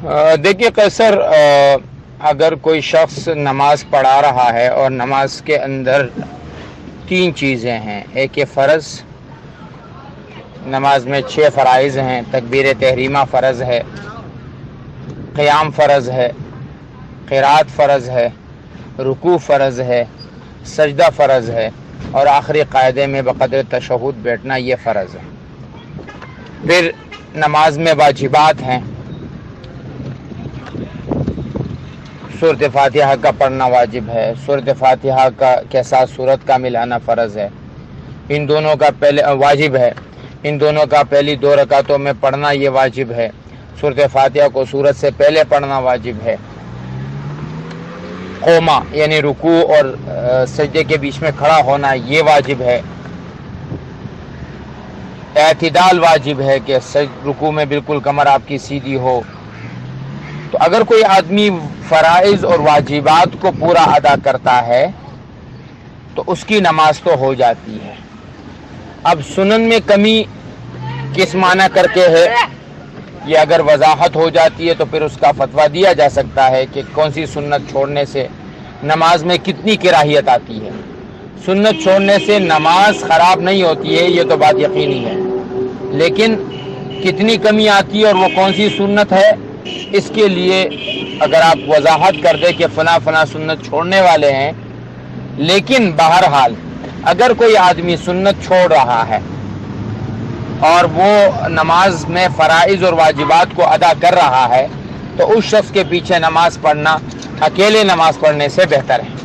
دیکھیے قیصر، اگر کوئی شخص نماز پڑھا رہا ہے اور نماز کے اندر تین چیزیں ہیں، ایک یہ فرض، نماز میں 6 فرائض ہیں، تکبیر تحریمہ فرض ہے، قیام فرض ہے، قرات فرض ہے، رکوع فرض ہے، سجدہ فرض ہے، اور آخری قاعدے میں بقدر تشہد بیٹھنا یہ فرض ہے۔ پھر نماز میں واجبات ہیں، سورۃ فاتحہ کا پڑھنا واجب ہے، سورۃ فاتحہ کے ساتھ سورت کا ملانا فرض ہے، ان دونوں کا پہلے واجب ہے، ان دونوں کا پہلی 2 رکعتوں میں پڑھنا یہ واجب ہے، سورۃ فاتحہ کو سورت سے پہلے پڑھنا واجب ہے، قوما یعنی رکوع اور سجدے کے بیچ میں کھڑا ہونا یہ واجب ہے، اعتدال واجب ہے کہ رکوع میں بالکل کمر آپ کی سیدھی ہو۔ تو اگر کوئی آدمی فرائض اور واجبات کو پورا ادا کرتا ہے تو اس کی نماز تو ہو جاتی ہے۔ اب سنن میں کمی کس معنی کر کے ہے، یہ اگر وضاحت ہو جاتی ہے تو پھر اس کا فتویٰ دیا جا سکتا ہے کہ کون سی سنت چھوڑنے سے نماز میں کتنی کراہیت آتی ہے۔ سنت چھوڑنے سے نماز خراب نہیں ہوتی ہے، یہ تو بات یقینی ہے، لیکن کتنی کمی آتی ہے اور وہ کون سی سنت ہے، اس کے لیے اگر آپ وضاحت کر دیں کہ فلاں فلاں سنت چھوڑنے والے ہیں، لیکن بہرحال اگر کوئی آدمی سنت چھوڑ رہا ہے اور وہ نماز میں فرائض اور واجبات کو ادا کر رہا ہے تو اس شخص کے پیچھے نماز پڑھنا اکیلے نماز پڑھنے سے بہتر ہے۔